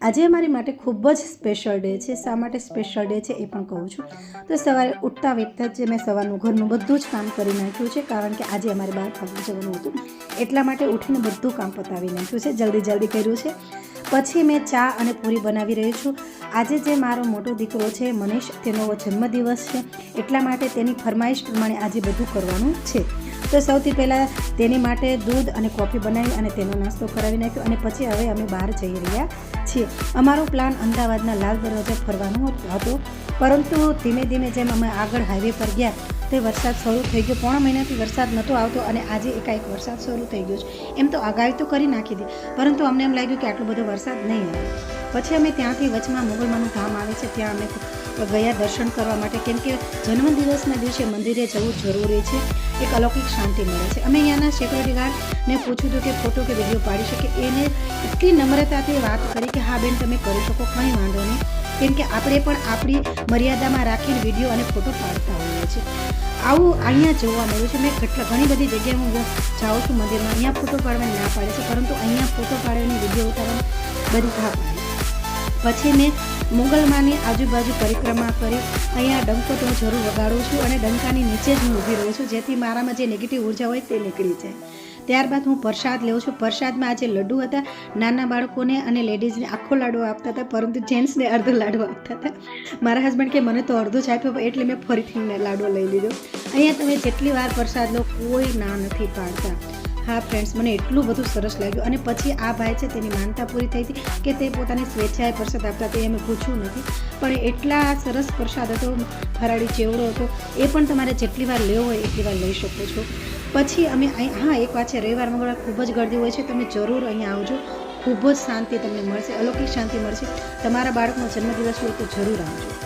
આજે અમારી માટે ખૂબ જ સ્પેશિયલ ડે છે. શા માટે સ્પેશિયલ ડે છે એ પણ કહું છું. તો સવારે ઉઠતા વેંતતા જ મેં સવારનું ઘરનું બધું જ કામ કરી નાખ્યું છે, કારણ કે આજે અમારે બહાર ફરવા જવાનું હતું. એટલા માટે ઉઠીને બધું કામ પતાવી નાખ્યું છે, જલ્દી કર્યું છે. પછી મેં ચા અને પૂરી બનાવી રહી છું. આજે જે મારો મોટો દીકરો છે મનીષ, તેનો જન્મદિવસ છે, એટલા માટે તેની ફરમાઈશ પ્રમાણે આજે બધું કરવાનું છે. તો સૌથી પહેલાં તેની માટે દૂધ અને કોફી બનાવી અને તેનો નાસ્તો કરાવી નાખ્યો, અને પછી હવે અમે બહાર જઈ રહ્યા છીએ. અમારો પ્લાન અમદાવાદના લાલ દરવાજા ફરવાનો હતો, પરંતુ ધીમે ધીમે જેમ અમે આગળ હાઈવે પર ગયા તે વરસાદ શરૂ થઈ ગયો. પોણા મહિનાથી વરસાદ નહોતો આવતો અને આજે એકાએક વરસાદ શરૂ થઈ ગયો છે. એમ તો આગાહી તો કરી નાખી હતી, પરંતુ અમને એમ લાગ્યું કે આટલો બધો વરસાદ નહીં આવે. પછી અમે ત્યાંથી વચમાં મોગલમાનું ધામ આવે છે, ત્યાં અમે ગયા દર્શન કરવા માટે, કેમ કે જન્મદિવસના દિવસે મંદિરે જવું જરૂરી છે. એક અલૌકિક શાંતિ મળે છે. અમે અહીંયાના સિક્યુરિટી ગાર્ડને પૂછ્યું હતું કે ફોટો કે વિડીયો પાડી શકે. એને એટલી નમ્રતાથી વાત કરી કે હા બેન, તમે કરી શકો, કંઈ વાંધો નહીં, કેમ કે આપણે પણ આપણી મર્યાદામાં રાખીને વિડીયો અને ફોટો પાડતા હોઈએ છીએ. આવું અહીંયા જોવા મળ્યું છે. મેં ઘણી બધી જગ્યાએ હું જાઉં છું મંદિરમાં, અહીંયા ફોટો પાડવાની ના પાડે છે, પરંતુ અહીંયા ફોટો પાડવાની વિડીયો ઉતારવાની બધી હા પાડે. પછી મેં મોગલમાની આજુબાજુ પરિક્રમા કરી. અહીંયા ડંકો તો હું જરૂર વગાડું છું અને ડંકાની નીચે જ હું ઊભી રહું છું, જેથી મારામાં જે નેગેટિવ ઉર્જા હોય તે નીકળી જાય. ત્યારબાદ હું પ્રસાદ લઉં છું. પ્રસાદમાં આજે લડ્ડુ હતા. નાના બાળકોને અને લેડીઝને આખો લાડવો આપતા હતા, પરંતુ જેન્ટ્સને અડધો લાડવો આપતા હતા. મારા હસબન્ડ કે મને તો અડધો જ આપ્યો, એટલે મેં ફરીથી લાડવો લઈ લીધો. અહીંયા તમે જેટલી વાર પ્રસાદ લો, કોઈ ના નથી પાડતા. હા ફ્રેન્ડ્સ, મને એટલું બધું સરસ લાગ્યું. અને પછી આ ભાઈ છે, તેની માનતા પૂરી થઈ હતી કે તે પોતાની સ્વેચ્છાએ પ્રસાદ આપતા, તે અમે પૂછ્યું નથી, પણ એટલા સરસ પ્રસાદ હતો. ફરાળી ચેવડો હતો, એ પણ તમારે જેટલી વાર લેવો હોય એટલી વાર લઈ શકો છો. પછી અમે હા, એક વાત છે, રવિવાર મંગળવાર ખૂબ જ ગળદી હોય છે, તમે જરૂર અહીંયા આવજો. ખૂબ જ શાંતિ તમને મળશે, અલૌકિક શાંતિ મળશે. તમારા બાળકનો જન્મદિવસ હોય તો જરૂર આવજો.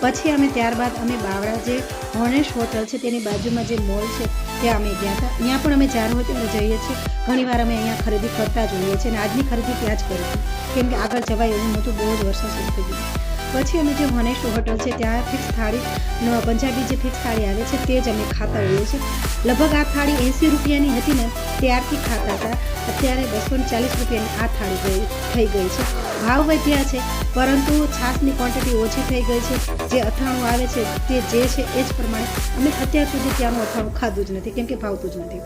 પછી અમે ત્યારબાદ અમે બાવળા જે હોનેશ હોટલ છે તેની બાજુમાં જે મોલ છે ત્યાં અમે ગયા હતા. અહીંયા પણ અમે જ્યારે હોય ત્યારે જઈએ છીએ. ઘણીવાર અમે અહીંયા ખરીદી કરતા જોઈએ છીએ, અને આજની ખરીદી ત્યાં જ કરી હતી, કેમ કે આગળ જવાય એવું નહોતું, બહુ જ વરસાદ શરૂ થઈ ગયો. પછી અમે જે હોનેસ્ટ હોટલ છે ત્યાં ફિક્સ થાળી, પંજાબી જે ફિક્સ થાળી આવે છે તે જ અમે ખાતા હોઈએ છીએ. લગભગ આ થાળી 80 રૂપિયાની હતી ને, ત્યારથી ખાતા હતા. અત્યારે 240 રૂપિયાની આ થાળી થઈ ગઈ છે. ભાવ વધ્યા છે, પરંતુ છાશની ક્વોન્ટિટી ઓછી થઈ ગઈ છે. જે અથાણું આવે છે તે જે છે એ જ પ્રમાણે અમે અત્યાર સુધી ત્યાંનું અથાણું ખાધું જ નથી, કેમ કે ભાવતું જ નથી.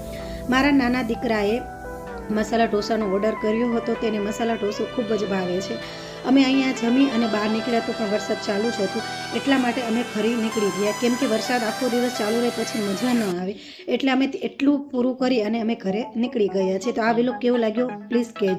મારા નાના દીકરાએ મસાલા ઢોસાનો ઓર્ડર કર્યો હતો, તેને મસાલા ઢોસો ખૂબ જ ભાવે છે. અમે અહીંયા જમી અને બહાર નીકળ્યા તો પણ વરસાદ ચાલુ જ હતું, એટલા માટે અમે ઘરે નીકળી ગયા, કેમ કે વરસાદ આખો દિવસ ચાલુ રહે પછી મજા ન આવે. એટલે અમે એટલું પૂરું કરી અને અમે ઘરે નીકળી ગયા છીએ. તો આ વિલોગ કેવો લાગ્યો પ્લીઝ કહેજો.